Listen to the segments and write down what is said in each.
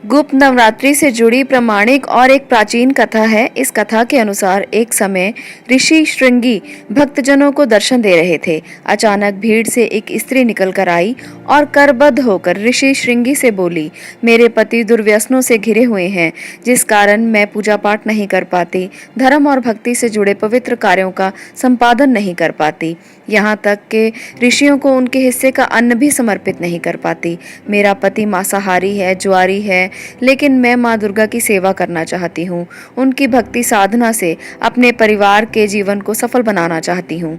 गुप्त नवरात्रि से जुड़ी प्रामाणिक और एक प्राचीन कथा है। इस कथा के अनुसार एक समय ऋषि श्रृंगी भक्तजनों को दर्शन दे रहे थे। अचानक भीड़ से एक स्त्री निकल कर आई और करबद्ध होकर ऋषि श्रृंगी से बोली, मेरे पति दुर्व्यसनों से घिरे हुए हैं, जिस कारण मैं पूजा पाठ नहीं कर पाती, धर्म और भक्ति से जुड़े पवित्र कार्यों का संपादन नहीं कर पाती, यहाँ तक कि ऋषियों को उनके हिस्से का अन्न भी समर्पित नहीं कर पाती। मेरा पति मांसाहारी है, जुआरी है, लेकिन मैं माँ दुर्गा की सेवा करना चाहती हूँ। उनकी भक्ति साधना से अपने परिवार के जीवन को सफल बनाना चाहती हूँ।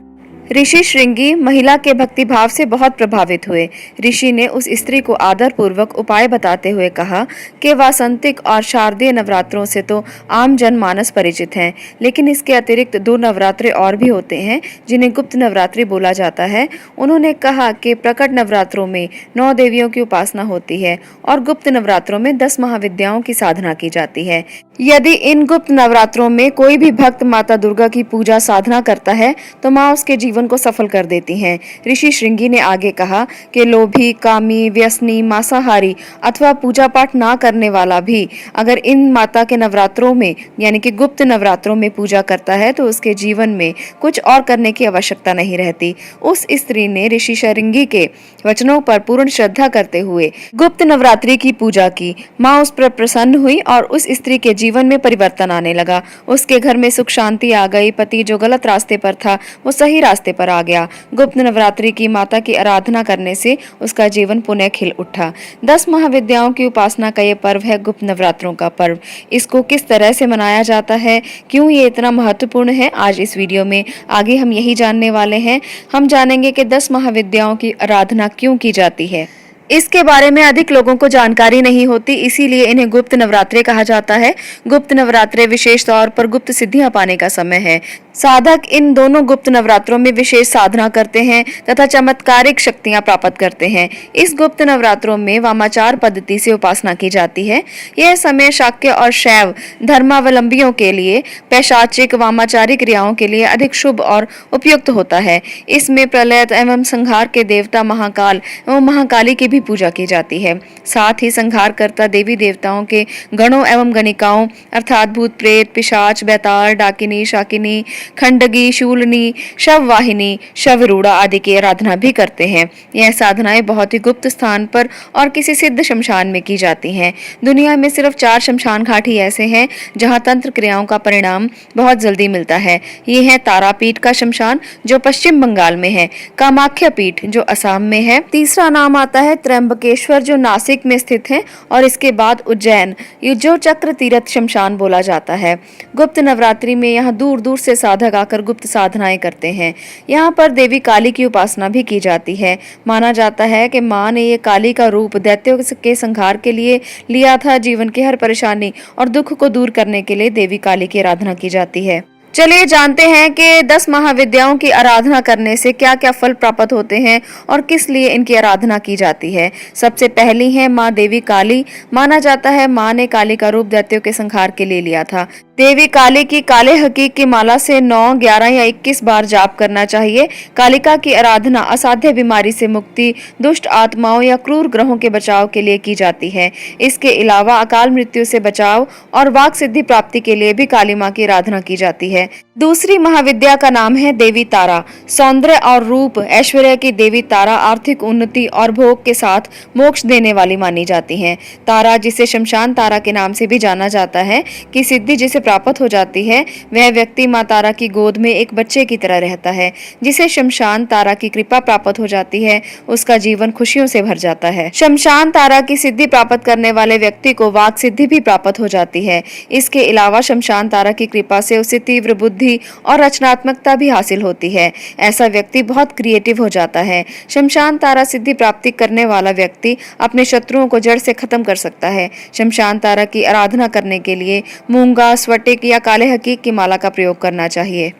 ऋषि श्रृंगी महिला के भक्ति भाव से बहुत प्रभावित हुए। ऋषि ने उस स्त्री को आदर पूर्वक उपाय बताते हुए कहा कि वासंतिक और शारदीय नवरात्रों से तो आम जनमानस परिचित हैं, लेकिन इसके अतिरिक्त 2 नवरात्रे और भी होते हैं जिन्हें गुप्त नवरात्रि बोला जाता है। उन्होंने कहा कि प्रकट नवरात्रों में 9 देवियों की उपासना होती है और गुप्त नवरात्रों में 10 महाविद्याओं की साधना की जाती है। यदि इन गुप्त नवरात्रों में कोई भी भक्त माता दुर्गा की पूजा साधना करता है तो माँ उसके जीवन को सफल कर देती हैं। ऋषि श्रृंगी ने आगे कहा कि लोभी, कामी, व्यसनी, मांसाहारी अथवा पूजा पाठ ना करने वाला भी अगर इन माता के नवरात्रों में यानी कि गुप्त नवरात्रों में पूजा करता है तो उसके जीवन में कुछ और करने की आवश्यकता नहीं रहती। उस स्त्री ने ऋषि श्रृंगी के वचनों पर पूर्ण श्रद्धा करते हुए गुप्त नवरात्रि की पूजा की। माँ उस पर प्रसन्न हुई और उस स्त्री के जीवन में परिवर्तन आने लगा। उसके घर में सुख शांति आ गई। पति जो गलत रास्ते पर था वो सही रास्ते पर आ गया। गुप्त नवरात्रि की माता की आराधना करने से उसका जीवन पुनः खिल उठा। 10 महाविद्याओं की उपासना का ये पर्व है गुप्त नवरात्रों का पर्व। इसको किस तरह से मनाया जाता है, क्यों ये इतना महत्वपूर्ण है, आज इस वीडियो में आगे हम यही जानने वाले हैं। हम जानेंगे कि 10 महाविद्याओं की आराधना क्यों की जाती है। इसके बारे में अधिक लोगों को जानकारी नहीं होती, इसीलिए इन्हें गुप्त नवरात्रे कहा जाता है। गुप्त नवरात्रे विशेष तौर पर गुप्त सिद्धियां पाने का समय है। साधक इन दोनों गुप्त नवरात्रों में विशेष साधना करते हैं तथा चमत्कारिक शक्तियां प्राप्त करते हैं। इस गुप्त नवरात्रों में वामाचार पद्धति से उपासना की जाती है। यह समय शाक्य और शैव धर्मावलंबियों के लिए पैशाचिक वामाचारी क्रियाओं के लिए अधिक शुभ और उपयुक्त होता है। इसमें प्रलय एवं संहार के देवता महाकाल एवं महाकाली की भी पूजा की जाती है। साथ ही संहारकर्ता देवी देवताओं के गणों एवं गणिकाओं अर्थात भूत प्रेत, पिशाच, बैताल, डाकिनी, शाकिनी, खंडगी, शूलनी, शववाहिनी, शवरूढ़ा आदि की आराधना भी करते हैं। यह साधनाएं बहुत ही गुप्त स्थान पर और किसी सिद्ध शमशान में की जाती हैं। दुनिया में सिर्फ 4 शमशान घाट ही ऐसे हैं जहां तंत्र क्रियाओं का परिणाम बहुत जल्दी मिलता है। ये है तारापीठ का शमशान जो पश्चिम बंगाल में है, कामाख्या पीठ जो असम में है, तीसरा नाम आता है त्र्यंबकेश्वर जो नासिक में स्थित है, और इसके बाद उज्जैन जो चक्र तीर्थ शमशान बोला जाता है। गुप्त नवरात्रि में यहाँ दूर दूर से साधक आकर गुप्त साधनाएं करते हैं। यहाँ पर देवी काली की उपासना भी की जाती है। माना जाता है कि माँ ने ये काली का रूप दैत्यों के संहार के लिए लिया था। जीवन की हर परेशानी और दुख को दूर करने के लिए देवी काली की आराधना की जाती है। चलिए जानते हैं कि 10 महाविद्याओं की आराधना करने से क्या क्या फल प्राप्त होते हैं और किस लिए इनकी आराधना की जाती है। सबसे पहली है माँ देवी काली। माना जाता है माँ ने काली का रूप दैत्यों के संहार के लिए लिया था। देवी काली की काले हकीक की माला से 9, 11 या 21 बार जाप करना चाहिए। कालिका की आराधना असाध्य बीमारी से मुक्ति, दुष्ट आत्माओं या क्रूर ग्रहों के बचाव के लिए की जाती है। इसके अलावा अकाल मृत्यु से बचाव और वाक सिद्धि प्राप्ति के लिए भी काली माँ की आराधना की जाती है। दूसरी महाविद्या का नाम है देवी तारा। सौंदर्य और रूप ऐश्वर्य की देवी तारा आर्थिक उन्नति और भोग के साथ मोक्ष देने वाली मानी जाती है। तारा जिसे शमशान तारा के नाम से भी जाना जाता है की सिद्धि जिसे प्राप्त हो जाती है वह व्यक्ति माँ तारा की गोद में एक बच्चे की तरह रहता है। जिसे शमशान तारा की कृपा प्राप्त हो जाती है उसका जीवन खुशियों से भर जाता है। शमशान तारा की सिद्धि प्राप्त करने वाले व्यक्ति को वाक सिद्धि भी प्राप्त हो जाती है। इसके अलावा शमशान तारा की कृपा से उसे तीव्र बुद्धि और रचनात्मकता भी हासिल होती है। ऐसा व्यक्ति बहुत क्रिएटिव हो जाता है। शमशान तारा सिद्धि प्राप्ति करने वाला व्यक्ति अपने शत्रुओं को जड़ से खत्म कर सकता है। शमशान तारा की आराधना करने के लिए मूंगा, स्फटिक या काले हकीक की माला का प्रयोग करना चाहिए।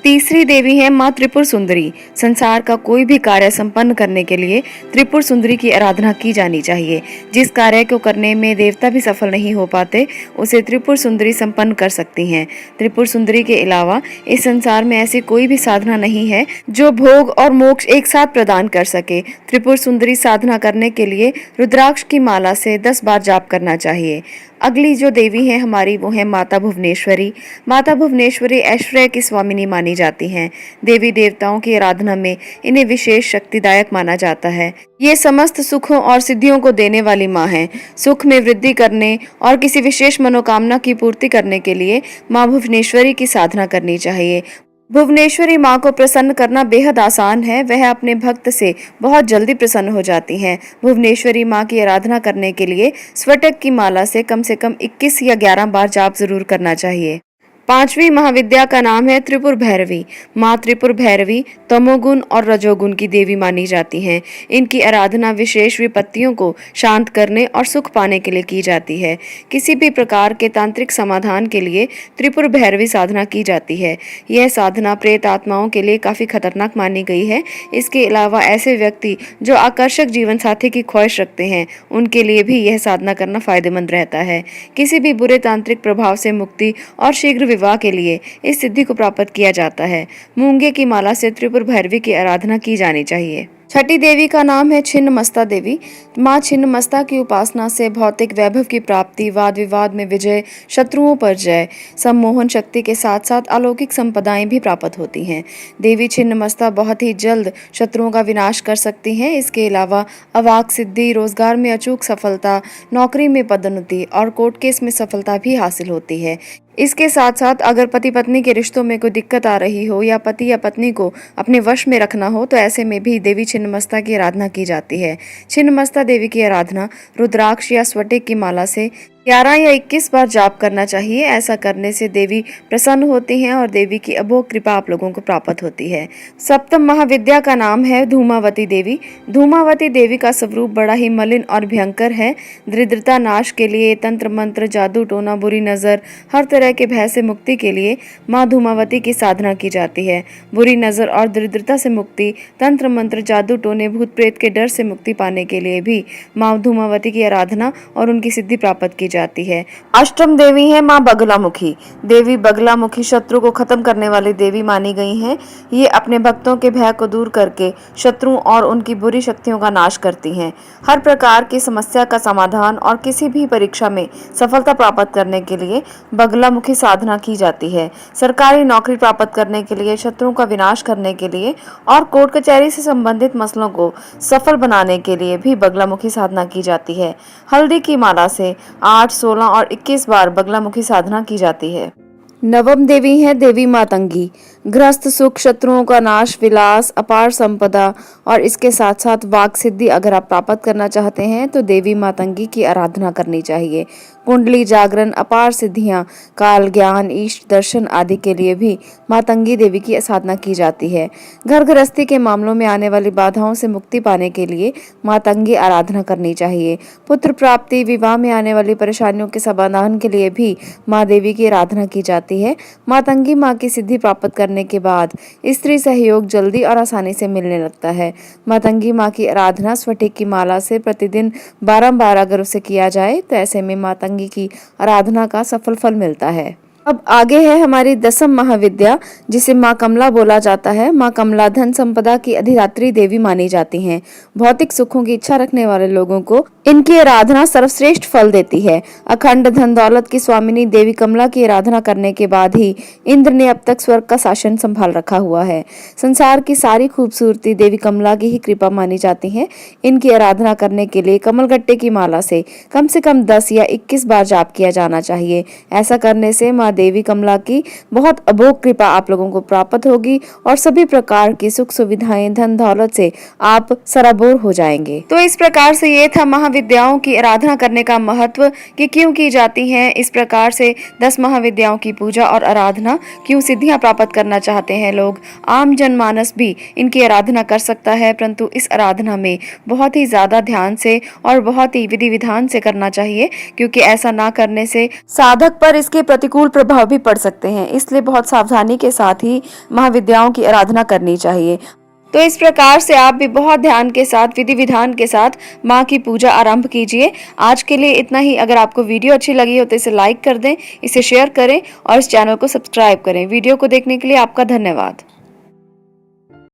तीसरी देवी है माँ त्रिपुर सुंदरी। संसार का कोई भी कार्य संपन्न करने के लिए त्रिपुर सुंदरी की आराधना की जानी चाहिए। जिस कार्य को करने में देवता भी सफल नहीं हो पाते, उसे त्रिपुर सुंदरी संपन्न कर सकती हैं। त्रिपुर सुंदरी के अलावा इस संसार में ऐसी कोई भी साधना नहीं है जो भोग और मोक्ष एक साथ प्रदान कर सके। त्रिपुर सुंदरी साधना करने के लिए रुद्राक्ष की माला से 10 बार जाप करना चाहिए। अगली जो देवी है हमारी, वो है माता भुवनेश्वरी। माता भुवनेश्वरी ऐश्वर्य की स्वामिनी मानी जाती हैं। देवी देवताओं की आराधना में इन्हें विशेष शक्तिदायक माना जाता है। ये समस्त सुखों और सिद्धियों को देने वाली माँ है। सुख में वृद्धि करने और किसी विशेष मनोकामना की पूर्ति करने के लिए माँ भुवनेश्वरी की साधना करनी चाहिए। भुवनेश्वरी माँ को प्रसन्न करना बेहद आसान है। वह अपने भक्त से बहुत जल्दी प्रसन्न हो जाती हैं। भुवनेश्वरी माँ की आराधना करने के लिए स्वटक की माला से कम 21 या 11 बार जाप जरूर करना चाहिए। पांचवी महाविद्या का नाम है त्रिपुर भैरवी। माँ त्रिपुर भैरवी तमोगुण और रजोगुण की देवी मानी जाती हैं। इनकी आराधना विशेष विपत्तियों को शांत करने और सुख पाने के लिए की जाती है। किसी भी प्रकार के तांत्रिक समाधान के लिए त्रिपुर भैरवी साधना की जाती है। यह साधना प्रेत आत्माओं के लिए काफी खतरनाक मानी गई है। इसके अलावा ऐसे व्यक्ति जो आकर्षक जीवन साथी की ख्वाहिश रखते हैं, उनके लिए भी यह साधना करना फायदेमंद रहता है। किसी भी बुरे तांत्रिक प्रभाव से मुक्ति और शीघ्र विवाह के लिए इस सिद्धि को प्राप्त किया जाता है। मूंगे की माला से त्रिपुर भैरवी की आराधना की जानी चाहिए। छठी देवी का नाम है छिन्नमस्ता देवी। माँ छिन्नमस्ता की उपासना से भौतिक वैभव की प्राप्ति, वाद विवाद में विजय, शत्रुओं पर जय, सम्मोहन शक्ति के साथ साथ अलौकिक संपदाएं भी प्राप्त होती हैं। देवी छिन्नमस्ता बहुत ही जल्द शत्रुओं का विनाश कर सकती हैं। इसके अलावा अवाक सिद्धि, रोजगार में अचूक सफलता, नौकरी में पदोन्नति और कोर्ट केस में सफलता भी हासिल होती है। इसके साथ साथ अगर पति पत्नी के रिश्तों में कोई दिक्कत आ रही हो या पति या पत्नी को अपने वश में रखना हो, तो ऐसे में भी देवी छिन्नमस्ता की आराधना की जाती है। छिन्नमस्ता देवी की आराधना रुद्राक्ष या स्वटिक की माला से 11 या 21 बार जाप करना चाहिए। ऐसा करने से देवी प्रसन्न होती हैं और देवी की अमोघ कृपा आप लोगों को प्राप्त होती है। सप्तम महाविद्या का नाम है धूमावती देवी। धूमावती देवी का स्वरूप बड़ा ही मलिन और भयंकर है। दरिद्रता नाश के लिए तंत्र मंत्र, जादू टोना, बुरी नजर, हर तरह के भय से मुक्ति के लिए माँ धूमावती की साधना की जाती है। बुरी नजर और दरिद्रता से मुक्ति, तंत्र मंत्र, जादू टोने, भूत प्रेत के डर से मुक्ति पाने के लिए भी माँ धूमावती की आराधना और उनकी सिद्धि प्राप्त की जाती है। अष्टम देवी है माँ बगलामुखी। देवी बगलामुखी शत्रु को खत्म करने वाली देवी मानी गई हैं। ये अपने भक्तों के भय को दूर करके शत्रुओं और उनकी बुरी शक्तियों का नाश करती हैं। हर प्रकार की समस्या का समाधान और किसी भी परीक्षा में सफलता प्राप्त करने के लिए बगलामुखी साधना की जाती है। सरकारी नौकरी प्राप्त करने के लिए, शत्रुओं का विनाश करने के लिए और कोर्ट कचहरी से संबंधित मसलों को सफल बनाने के लिए भी बगलामुखी साधना की जाती है। हल्दी की माला से 8, 16 और 21 बार बगलामुखी साधना की जाती है। नवम देवी है देवी मातंगी। गृहस्थ सुख, शत्रुओं का नाश, विलास, अपार संपदा और इसके साथ साथ वाक सिद्धि अगर आप प्राप्त करना चाहते हैं तो देवी मातंगी की आराधना करनी चाहिए। कुंडली जागरण, अपार सिद्धियां, काल ज्ञान, इष्ट दर्शन आदि के लिए भी मातंगी देवी की साधना की जाती है। घर गृहस्थी के मामलों में आने वाली बाधाओं से मुक्ति पाने के लिए मातंगी आराधना करनी चाहिए। पुत्र प्राप्ति, विवाह में आने वाली परेशानियों के समाधान के लिए भी माँ देवी की आराधना की जाती है। मातंगी माँ की सिद्धि प्राप्त करने के बाद स्त्री सहयोग जल्दी और आसानी से मिलने लगता है। मातंगी माँ की आराधना स्वटिक की माला से प्रतिदिन बारंबार अगर उसे किया जाए तो ऐसे में मातंगी की आराधना का सफल फल मिलता है। अब आगे है हमारी दसम महाविद्या, जिसे माँ कमला बोला जाता है। माँ कमला धन संपदा की अधिदात्री देवी मानी जाती हैं। भौतिक सुखों की इच्छा रखने वाले लोगों को इनकी आराधना सर्वश्रेष्ठ फल देती है। अखंड धन दौलत की स्वामिनी देवी कमला की आराधना करने के बाद ही इंद्र ने अब तक स्वर्ग का शासन संभाल रखा हुआ है। संसार की सारी खूबसूरती देवी कमला की ही कृपा मानी जाती है। इनकी आराधना करने के लिए कमलगट्टे की माला से कम 10 या 21 बार जाप किया जाना चाहिए। ऐसा करने से माँ देवी कमला की बहुत अमोघ कृपा आप लोगों को प्राप्त होगी और सभी प्रकार की सुख सुविधाएं, धन दौलत से आप सराबोर हो जाएंगे। तो इस प्रकार से ये था महाविद्याओं की आराधना करने का महत्व कि क्यों की जाती है। इस प्रकार से 10 महाविद्याओं की पूजा और आराधना, क्यों सिद्धियां प्राप्त करना चाहते हैं लोग, आम जनमानस भी इनकी आराधना कर सकता है, परंतु इस आराधना में बहुत ही ज्यादा ध्यान से और बहुत ही विधि विधान से करना चाहिए, क्योंकि ऐसा ना करने से साधक पर इसके प्रतिकूल कुप्रभाव भी पड़ सकते हैं, इसलिए बहुत सावधानी के साथ ही महाविद्याओं की आराधना करनी चाहिए। तो इस प्रकार से आप भी बहुत ध्यान के साथ, विधि विधान के साथ माँ की पूजा आरंभ कीजिए। आज के लिए इतना ही। अगर आपको वीडियो अच्छी लगी हो तो इसे लाइक कर दें, इसे शेयर करें और इस चैनल को सब्सक्राइब करें। वीडियो को देखने के लिए आपका धन्यवाद।